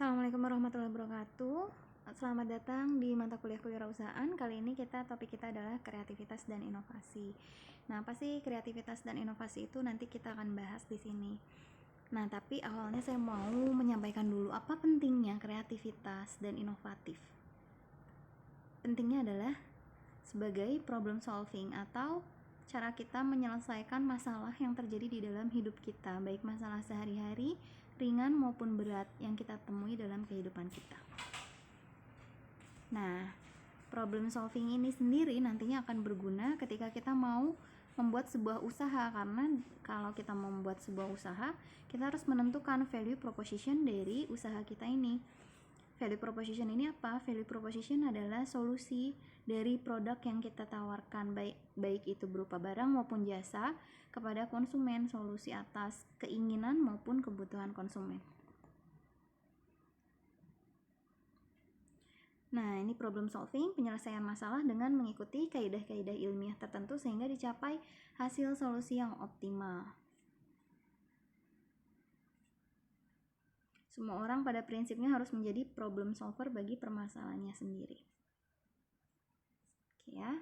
Assalamualaikum warahmatullahi wabarakatuh. Selamat datang di mata kuliah kewirausahaan. Kali ini topik kita adalah kreativitas dan inovasi. Nah, apa sih kreativitas dan inovasi itu? Nanti kita akan bahas di sini. Nah, tapi awalnya saya mau menyampaikan dulu apa pentingnya kreativitas dan inovatif. Pentingnya adalah sebagai problem solving atau cara kita menyelesaikan masalah yang terjadi di dalam hidup kita, baik masalah sehari-hari, ringan maupun berat yang kita temui dalam kehidupan kita. Nah, problem solving ini sendiri nantinya akan berguna ketika kita mau membuat sebuah usaha, karena kalau kita mau membuat sebuah usaha, kita harus menentukan value proposition dari usaha kita ini. Value proposition ini apa? Value proposition adalah solusi dari produk yang kita tawarkan, baik itu berupa barang maupun jasa kepada konsumen, solusi atas keinginan maupun kebutuhan konsumen. Nah, ini problem solving, penyelesaian masalah dengan mengikuti kaidah-kaidah ilmiah tertentu sehingga dicapai hasil solusi yang optimal. Semua orang pada prinsipnya harus menjadi problem solver bagi permasalahannya sendiri. Oke ya.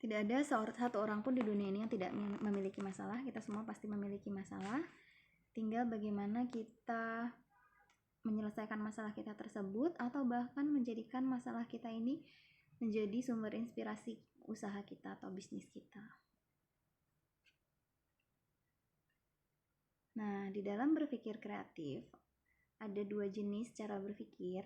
Tidak ada satu orang pun di dunia ini yang tidak memiliki masalah. Kita semua pasti memiliki masalah. Tinggal bagaimana kita menyelesaikan masalah kita tersebut atau bahkan menjadikan masalah kita ini menjadi sumber inspirasi usaha kita atau bisnis kita. Nah, di dalam berpikir kreatif ada dua jenis cara berpikir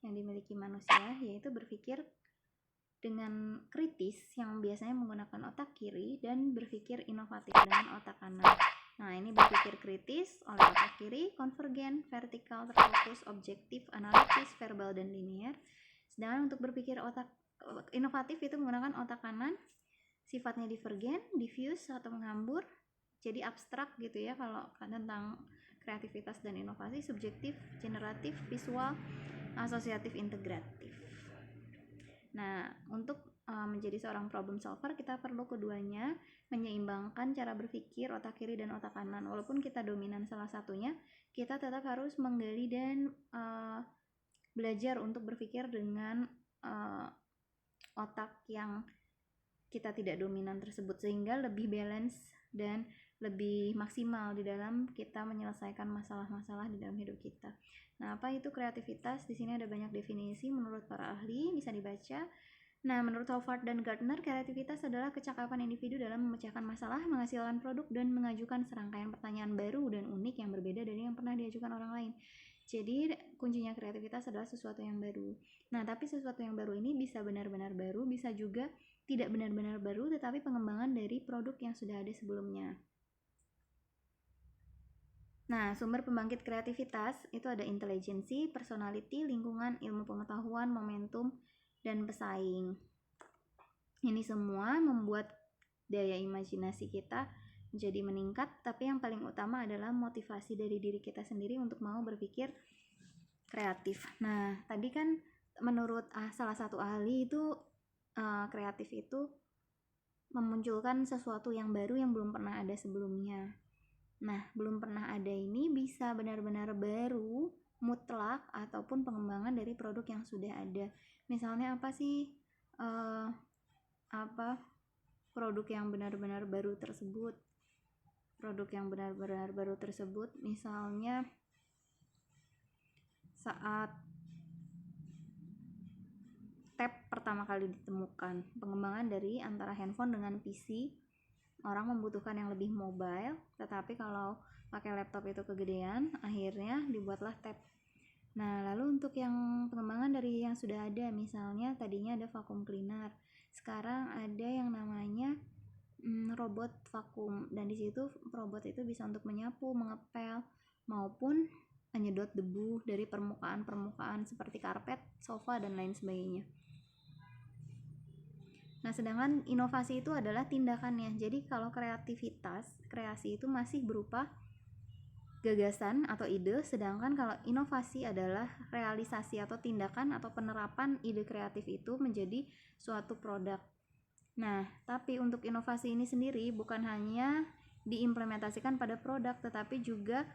yang dimiliki manusia, yaitu berpikir dengan kritis yang biasanya menggunakan otak kiri dan berpikir inovatif dengan otak kanan. Nah, ini berpikir kritis oleh otak kiri, konvergen, vertikal, terfokus, objektif, analitis, verbal, dan linear. Sedangkan untuk berpikir otak inovatif itu menggunakan otak kanan, sifatnya divergen, diffuse atau menghambur, jadi abstrak gitu ya kalau tentang kreativitas dan inovasi, subjektif, generatif, visual, asosiatif, integratif. Nah, untuk menjadi seorang problem solver kita perlu keduanya, menyeimbangkan cara berpikir otak kiri dan otak kanan. Walaupun kita dominan salah satunya, kita tetap harus menggali dan belajar untuk berpikir dengan otak yang kita tidak dominan tersebut, sehingga lebih balance dan lebih maksimal di dalam kita menyelesaikan masalah-masalah di dalam hidup kita. Nah, apa itu kreativitas? Di sini ada banyak definisi menurut para ahli, bisa dibaca. Nah, menurut Howard dan Gardner, kreativitas adalah kecakapan individu dalam memecahkan masalah, menghasilkan produk, dan mengajukan serangkaian pertanyaan baru dan unik yang berbeda dari yang pernah diajukan orang lain. Jadi, kuncinya kreativitas adalah sesuatu yang baru. Nah, tapi sesuatu yang baru ini bisa benar-benar baru, bisa juga tidak benar-benar baru, tetapi pengembangan dari produk yang sudah ada sebelumnya. Nah, sumber pembangkit kreativitas itu ada intelijensi, personality, lingkungan, ilmu pengetahuan, momentum, dan pesaing. Ini semua membuat daya imajinasi kita menjadi meningkat, tapi yang paling utama adalah motivasi dari diri kita sendiri untuk mau berpikir kreatif. Nah, tadi kan menurut salah satu ahli itu kreatif itu memunculkan sesuatu yang baru yang belum pernah ada sebelumnya. Nah, belum pernah ada ini bisa benar-benar baru, mutlak, ataupun pengembangan dari produk yang sudah ada. Misalnya apa sih produk yang benar-benar baru tersebut? Produk yang benar-benar baru tersebut misalnya saat tab pertama kali ditemukan, pengembangan dari antara handphone dengan PC. Orang membutuhkan yang lebih mobile, tetapi kalau pakai laptop itu kegedean, akhirnya dibuatlah tab. Nah, lalu untuk yang pengembangan dari yang sudah ada, misalnya tadinya ada vacuum cleaner, sekarang ada yang namanya robot vakum, dan di situ robot itu bisa untuk menyapu, mengepel, maupun menyedot debu dari permukaan-permukaan seperti karpet, sofa, dan lain sebagainya. Nah, sedangkan inovasi itu adalah tindakannya. Jadi kalau kreasi itu masih berupa gagasan atau ide, sedangkan kalau inovasi adalah realisasi atau tindakan atau penerapan ide kreatif itu menjadi suatu produk. Nah, tapi untuk inovasi ini sendiri bukan hanya diimplementasikan pada produk, tetapi juga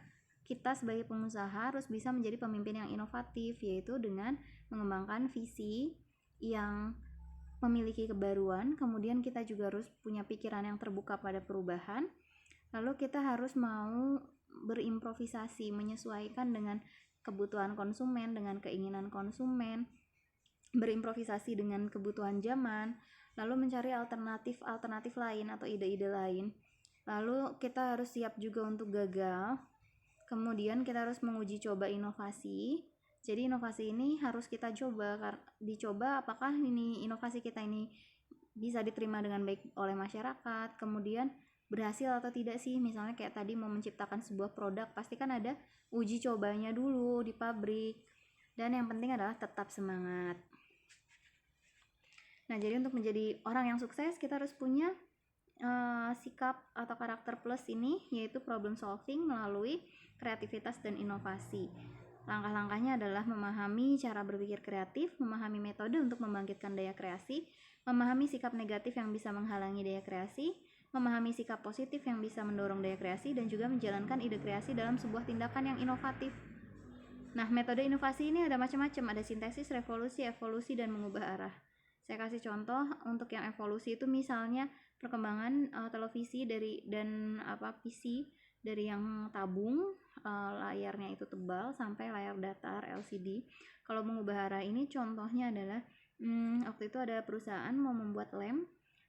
kita sebagai pengusaha harus bisa menjadi pemimpin yang inovatif, yaitu dengan mengembangkan visi yang memiliki kebaruan. Kemudian kita juga harus punya pikiran yang terbuka pada perubahan. Lalu kita harus mau berimprovisasi, menyesuaikan dengan kebutuhan konsumen, dengan keinginan konsumen, berimprovisasi dengan kebutuhan zaman, lalu mencari alternatif lain atau ide-ide lain. Lalu kita harus siap juga untuk gagal. Kemudian kita harus menguji coba inovasi. Jadi inovasi ini harus kita dicoba apakah ini inovasi kita ini bisa diterima dengan baik oleh masyarakat, kemudian berhasil atau tidak sih. Misalnya kayak tadi mau menciptakan sebuah produk, pasti kan ada uji cobanya dulu di pabrik. Dan yang penting adalah tetap semangat. Nah, jadi untuk menjadi orang yang sukses kita harus punya sikap atau karakter plus ini, yaitu problem solving melalui kreativitas dan inovasi. Langkah-langkahnya adalah memahami cara berpikir kreatif, memahami metode untuk membangkitkan daya kreasi, memahami sikap negatif yang bisa menghalangi daya kreasi, memahami sikap positif yang bisa mendorong daya kreasi, dan juga menjalankan ide kreasi dalam sebuah tindakan yang inovatif. Nah, metode inovasi ini ada macam-macam, ada sintesis, revolusi, evolusi, dan mengubah arah. Saya kasih contoh untuk yang evolusi itu misalnya perkembangan televisi PC dari yang tabung, layarnya itu tebal sampai layar datar LCD. Kalau mengubah arah ini contohnya adalah waktu itu ada perusahaan mau membuat lem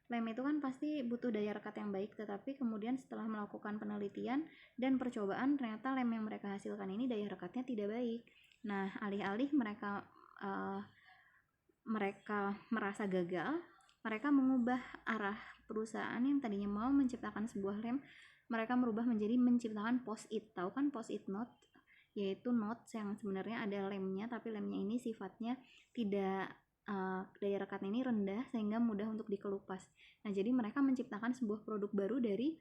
itu kan pasti butuh daya rekat yang baik, tetapi kemudian setelah melakukan penelitian dan percobaan ternyata lem yang mereka hasilkan ini daya rekatnya tidak baik. Nah, alih-alih mereka merasa gagal, mereka mengubah arah perusahaan yang tadinya mau menciptakan sebuah lem, mereka merubah menjadi menciptakan post-it. Tahu kan post-it note? Yaitu notes yang sebenarnya ada lemnya, tapi lemnya ini sifatnya tidak daya rekatnya ini rendah sehingga mudah untuk dikelupas. Nah, jadi mereka menciptakan sebuah produk baru dari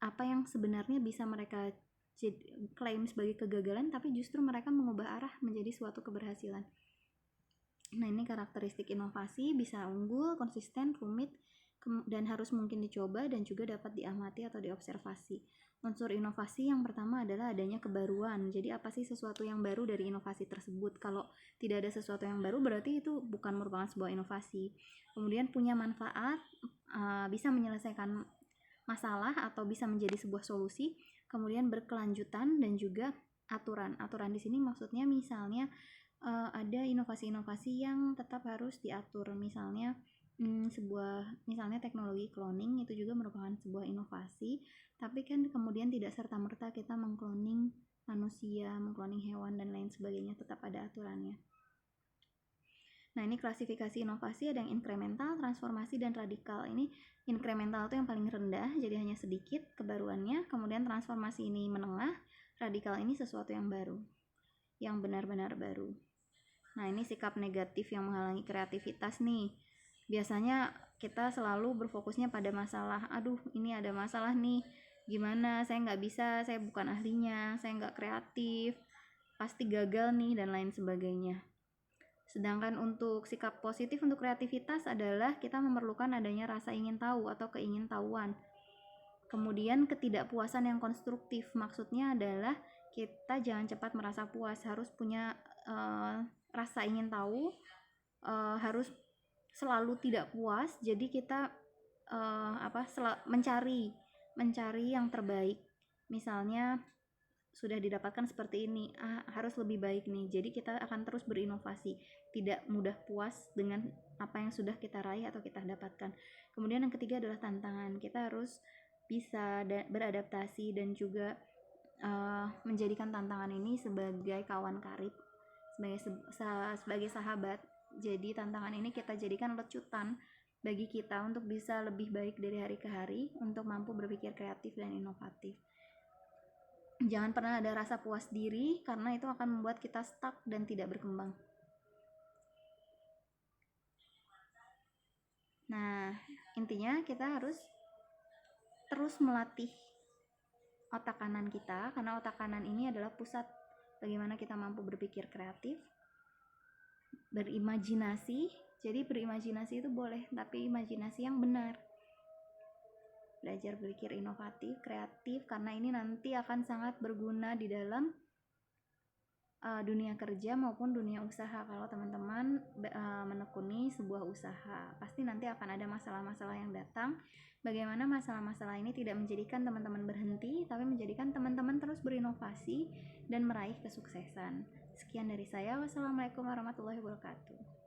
apa yang sebenarnya bisa mereka klaim sebagai kegagalan, tapi justru mereka mengubah arah menjadi suatu keberhasilan. Nah, ini karakteristik inovasi, bisa unggul, konsisten, rumit, dan harus mungkin dicoba dan juga dapat diamati atau diobservasi. Unsur inovasi yang pertama adalah adanya kebaruan. Jadi apa sih sesuatu yang baru dari inovasi tersebut? Kalau tidak ada sesuatu yang baru berarti itu bukan merupakan sebuah inovasi. Kemudian punya manfaat, bisa menyelesaikan masalah atau bisa menjadi sebuah solusi. Kemudian berkelanjutan dan juga aturan. Aturan di sini maksudnya misalnya ada inovasi-inovasi yang tetap harus diatur, misalnya misalnya teknologi cloning itu juga merupakan sebuah inovasi, tapi kan kemudian tidak serta-merta kita mengkloning manusia, mengkloning hewan dan lain sebagainya, tetap ada aturannya. Nah, ini klasifikasi inovasi, ada yang inkremental, transformasi, dan radikal. Ini inkremental itu yang paling rendah, jadi hanya sedikit kebaruannya. Kemudian transformasi ini menengah, radikal ini sesuatu yang baru, yang benar-benar baru. Nah, ini sikap negatif yang menghalangi kreativitas nih. Biasanya kita selalu berfokusnya pada masalah. Aduh, ini ada masalah nih. Gimana? Saya nggak bisa, saya bukan ahlinya, saya nggak kreatif, pasti gagal nih, dan lain sebagainya. Sedangkan untuk sikap positif untuk kreativitas adalah kita memerlukan adanya rasa ingin tahu atau keingintahuan. Kemudian ketidakpuasan yang konstruktif, maksudnya adalah kita jangan cepat merasa puas, harus punya rasa ingin tahu, harus selalu tidak puas. Jadi kita mencari yang terbaik. Misalnya sudah didapatkan seperti ini, harus lebih baik nih. Jadi kita akan terus berinovasi, tidak mudah puas dengan apa yang sudah kita raih atau kita dapatkan. Kemudian yang ketiga adalah tantangan. Kita harus bisa beradaptasi dan juga menjadikan tantangan ini sebagai kawan karib, sebagai sahabat. Jadi tantangan ini kita jadikan lecutan bagi kita untuk bisa lebih baik dari hari ke hari, untuk mampu berpikir kreatif dan inovatif. Jangan pernah ada rasa puas diri, karena itu akan membuat kita stuck dan tidak berkembang. Nah, intinya kita harus terus melatih otak kanan kita, karena otak kanan ini adalah pusat bagaimana kita mampu berpikir kreatif, berimajinasi. Jadi berimajinasi itu boleh, tapi imajinasi yang benar. belajar berpikir inovatif, kreatif, karena ini nanti akan sangat berguna di dalam dunia kerja maupun dunia usaha. Kalau teman-teman menekuni sebuah usaha, pasti nanti akan ada masalah-masalah yang datang. Bagaimana masalah-masalah ini tidak menjadikan teman-teman berhenti, tapi menjadikan teman-teman terus berinovasi dan meraih kesuksesan. Sekian dari saya. Wassalamualaikum warahmatullahi wabarakatuh.